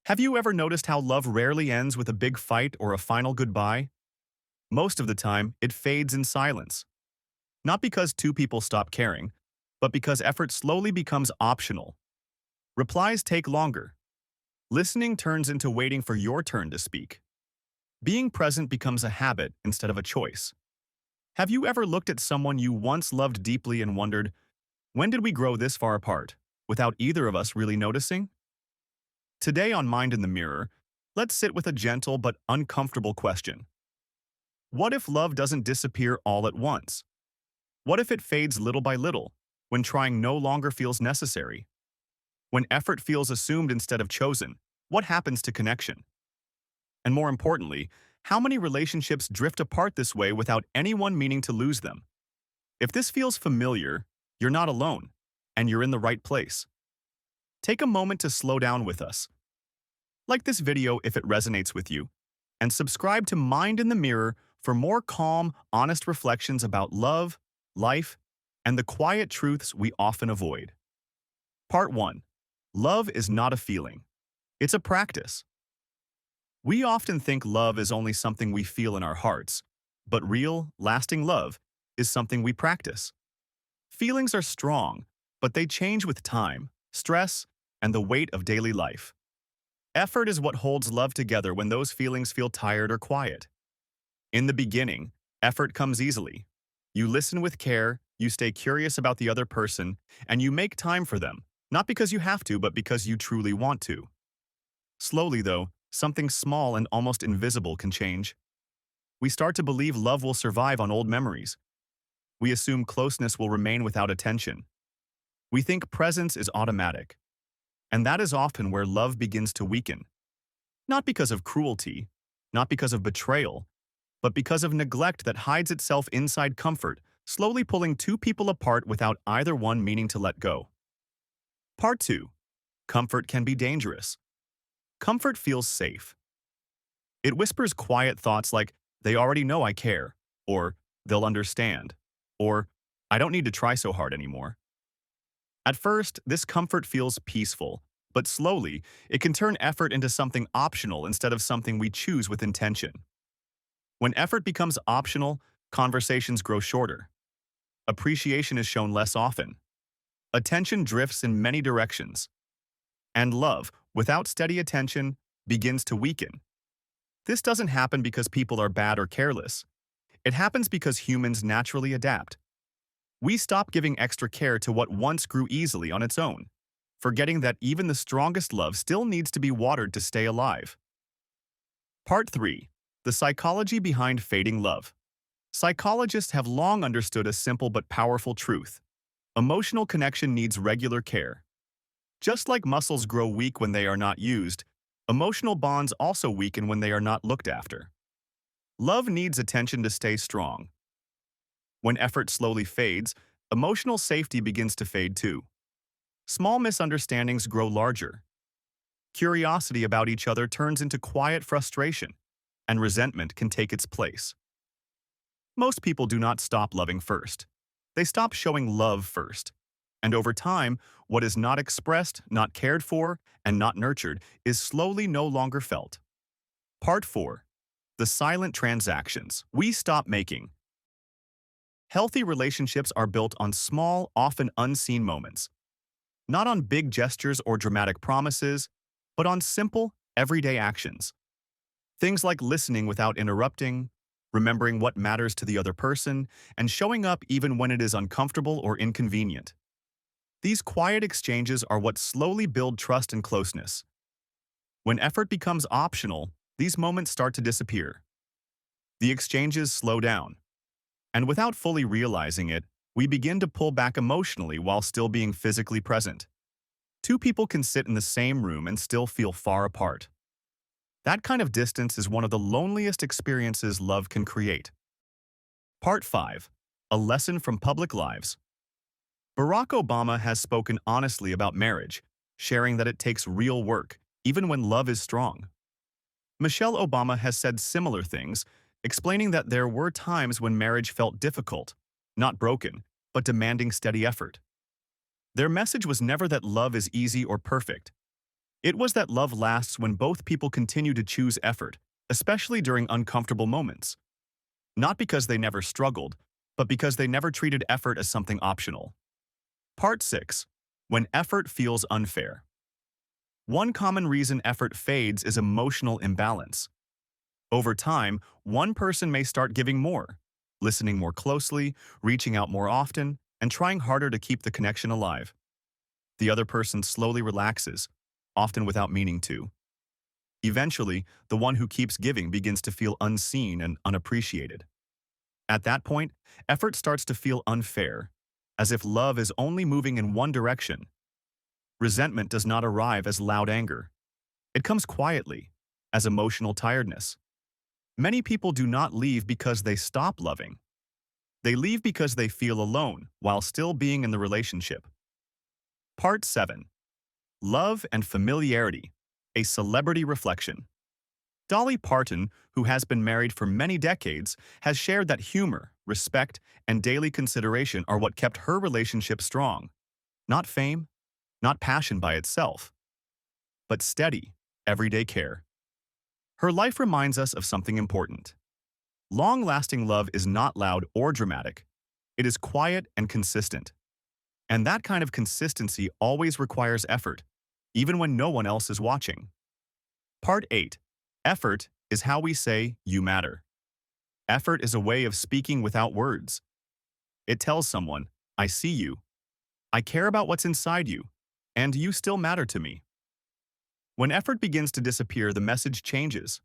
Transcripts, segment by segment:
Have you ever noticed how love rarely ends with a big fight or a final goodbye? Most of the time, it fades in silence. Not because two people stop caring, but because effort slowly becomes optional. Replies take longer. Listening turns into waiting for your turn to speak. Being present becomes a habit instead of a choice. Have you ever looked at someone you once loved deeply and wondered, when did we grow this far apart, without either of us really noticing? Today on Mind in the Mirror, let's sit with a gentle but uncomfortable question. What if love doesn't disappear all at once? What if it fades little by little, when trying no longer feels necessary? When effort feels assumed instead of chosen, what happens to connection? And more importantly, how many relationships drift apart this way without anyone meaning to lose them? If this feels familiar, you're not alone, and you're in the right place. Take a moment to slow down with us. Like this video if it resonates with you, and subscribe to Mind in the Mirror for more calm, honest reflections about love, life, and the quiet truths we often avoid. Part 1. Love is not a feeling. It's a practice. We often think love is only something we feel in our hearts, but real, lasting love is something we practice. Feelings are strong, but they change with time, stress, and the weight of daily life. Effort is what holds love together when those feelings feel tired or quiet. In the beginning, effort comes easily. You listen with care, you stay curious about the other person, and you make time for them, not because you have to, but because you truly want to. Slowly, though, something small and almost invisible can change. We start to believe love will survive on old memories. We assume closeness will remain without attention. We think presence is automatic. And that is often where love begins to weaken. Not because of cruelty, not because of betrayal, but because of neglect that hides itself inside comfort, slowly pulling two people apart without either one meaning to let go. Part 2. Comfort can be dangerous. Comfort feels safe. It whispers quiet thoughts like, they already know I care, or they'll understand, or I don't need to try so hard anymore. At first, this comfort feels peaceful, but slowly, it can turn effort into something optional instead of something we choose with intention. When effort becomes optional, conversations grow shorter. Appreciation is shown less often. Attention drifts in many directions. And love, without steady attention, begins to weaken. This doesn't happen because people are bad or careless. It happens because humans naturally adapt. We stop giving extra care to what once grew easily on its own, forgetting that even the strongest love still needs to be watered to stay alive. Part 3. The psychology behind fading love. Psychologists have long understood a simple but powerful truth. Emotional connection needs regular care. Just like muscles grow weak when they are not used, emotional bonds also weaken when they are not looked after. Love needs attention to stay strong. When effort slowly fades, emotional safety begins to fade too. Small misunderstandings grow larger. Curiosity about each other turns into quiet frustration, and resentment can take its place. Most people do not stop loving first. They stop showing love first. And over time, what is not expressed, not cared for, and not nurtured is slowly no longer felt. Part 4. The silent transactions we stop making. Healthy relationships are built on small, often unseen moments. Not on big gestures or dramatic promises, but on simple, everyday actions. Things like listening without interrupting, remembering what matters to the other person, and showing up even when it is uncomfortable or inconvenient. These quiet exchanges are what slowly build trust and closeness. When effort becomes optional, these moments start to disappear. The exchanges slow down. And without fully realizing it, we begin to pull back emotionally while still being physically present. Two people can sit in the same room and still feel far apart. That kind of distance is one of the loneliest experiences love can create. Part 5. A lesson from public lives. Barack Obama has spoken honestly about marriage, sharing that it takes real work, even when love is strong. Michelle Obama has said similar things, explaining that there were times when marriage felt difficult, not broken, but demanding steady effort. Their message was never that love is easy or perfect. It was that love lasts when both people continue to choose effort, especially during uncomfortable moments. Not because they never struggled, but because they never treated effort as something optional. Part 6. When effort feels unfair. One common reason effort fades is emotional imbalance. Over time, one person may start giving more, listening more closely, reaching out more often, and trying harder to keep the connection alive. The other person slowly relaxes, often without meaning to. Eventually, the one who keeps giving begins to feel unseen and unappreciated. At that point, effort starts to feel unfair, as if love is only moving in one direction. Resentment does not arrive as loud anger. It comes quietly, as emotional tiredness. Many people do not leave because they stop loving. They leave because they feel alone while still being in the relationship. Part 7. Love and Familiarity, a Celebrity Reflection. Dolly Parton, who has been married for many decades, has shared that humor, respect, and daily consideration are what kept her relationship strong. Not fame, not passion by itself, but steady, everyday care. Her life reminds us of something important. Long-lasting love is not loud or dramatic. It is quiet and consistent. And that kind of consistency always requires effort, even when no one else is watching. Part 8. Effort is how we say, "You matter." Effort is a way of speaking without words. It tells someone, "I see you. I care about what's inside you, and you still matter to me." When effort begins to disappear, the message changes.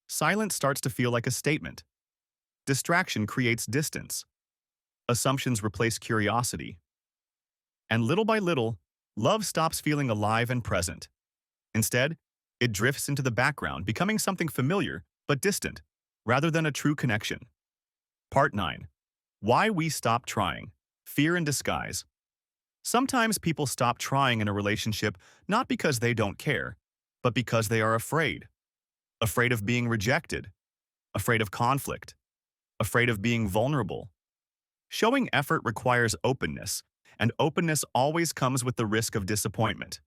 Silence starts to feel like a statement. Distraction creates distance. Assumptions replace curiosity. And little by little, love stops feeling alive and present. Instead, it drifts into the background, becoming something familiar but distant, rather than a true connection. Part 9. Why we stop trying. Fear in disguise. Sometimes people stop trying in a relationship not because they don't care, but because they are afraid. Afraid of being rejected. Afraid of conflict. Afraid of being vulnerable. Showing effort requires openness, and openness always comes with the risk of disappointment.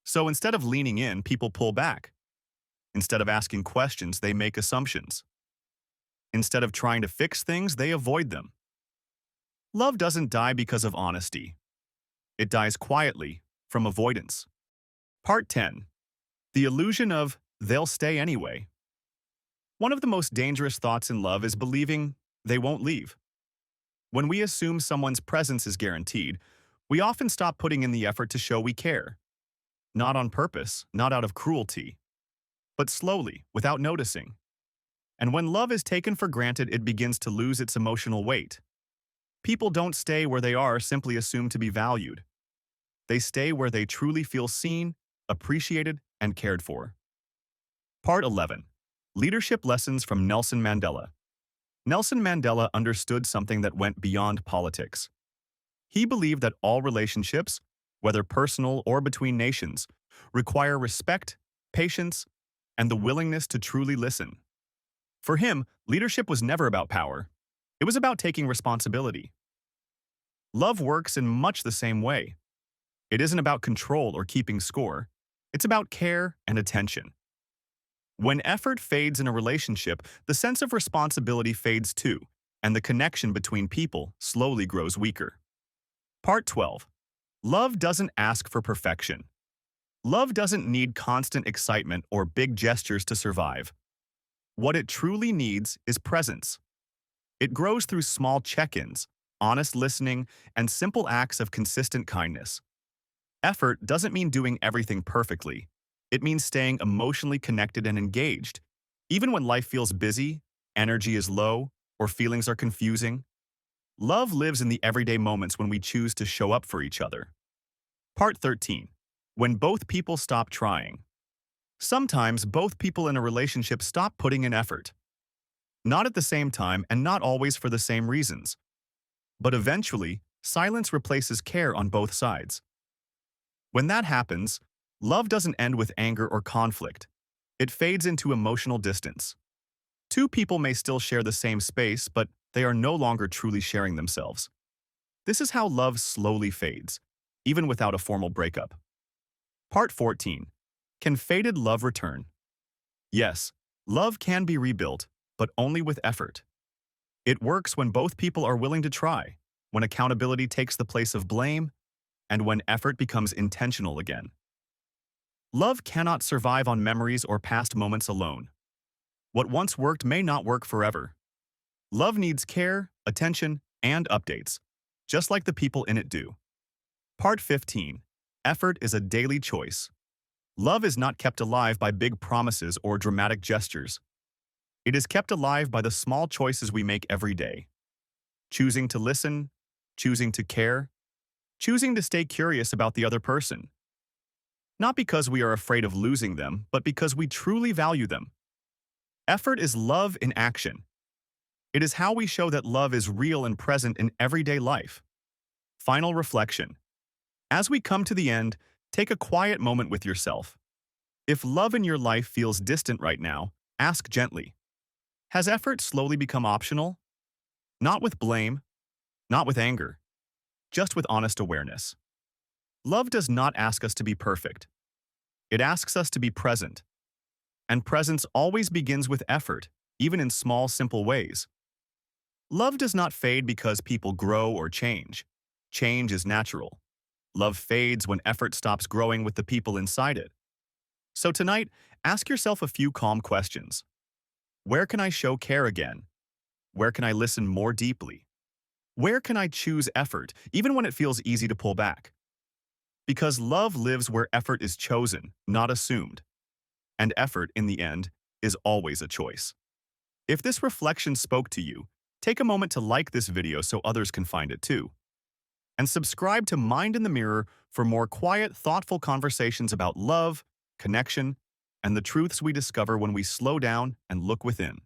So instead of leaning in, people pull back. Instead of asking questions, they make assumptions. Instead of trying to fix things, they avoid them. Love doesn't die because of honesty. It dies quietly, from avoidance. Part 10. The illusion of "they'll stay anyway." One of the most dangerous thoughts in love is believing they won't leave. When we assume someone's presence is guaranteed, we often stop putting in the effort to show we care. Not on purpose, not out of cruelty, but slowly, without noticing. And when love is taken for granted, it begins to lose its emotional weight. People don't stay where they are simply assumed to be valued. They stay where they truly feel seen, appreciated, and cared for. Part 11. Leadership Lessons from Nelson Mandela. Nelson Mandela understood something that went beyond politics. He believed that all relationships, whether personal or between nations, require respect, patience, and the willingness to truly listen. For him, leadership was never about power. It was about taking responsibility. Love works in much the same way. It isn't about control or keeping score. It's about care and attention. When effort fades in a relationship, the sense of responsibility fades too, and the connection between people slowly grows weaker. Part 12. Love doesn't ask for perfection. Love doesn't need constant excitement or big gestures to survive. What it truly needs is presence. It grows through small check-ins, honest listening, and simple acts of consistent kindness. Effort doesn't mean doing everything perfectly. It means staying emotionally connected and engaged. Even when life feels busy, energy is low, or feelings are confusing. Love lives in the everyday moments when we choose to show up for each other. Part 13. When both people stop trying. Sometimes both people in a relationship stop putting in effort. Not at the same time and not always for the same reasons. But eventually, silence replaces care on both sides. When that happens, love doesn't end with anger or conflict. It fades into emotional distance. Two people may still share the same space, but they are no longer truly sharing themselves. This is how love slowly fades, even without a formal breakup. Part 14. Can faded love return? Yes, love can be rebuilt, but only with effort. It works when both people are willing to try, when accountability takes the place of blame, and when effort becomes intentional again. Love cannot survive on memories or past moments alone. What once worked may not work forever. Love needs care, attention, and updates, just like the people in it do. Part 15. Effort is a daily choice. Love is not kept alive by big promises or dramatic gestures. It is kept alive by the small choices we make every day. Choosing to listen, choosing to care, choosing to stay curious about the other person. Not because we are afraid of losing them, but because we truly value them. Effort is love in action. It is how we show that love is real and present in everyday life. Final reflection. As we come to the end, take a quiet moment with yourself. If love in your life feels distant right now, ask gently. Has effort slowly become optional? Not with blame, not with anger, just with honest awareness. Love does not ask us to be perfect. It asks us to be present. And presence always begins with effort, even in small, simple ways. Love does not fade because people grow or change. Change is natural. Love fades when effort stops growing with the people inside it. So tonight, ask yourself a few calm questions. Where can I show care again? Where can I listen more deeply? Where can I choose effort, even when it feels easy to pull back? Because love lives where effort is chosen, not assumed. And effort, in the end, is always a choice. If this reflection spoke to you, take a moment to like this video so others can find it too. And subscribe to Mind in the Mirror for more quiet, thoughtful conversations about love, connection, and the truths we discover when we slow down and look within.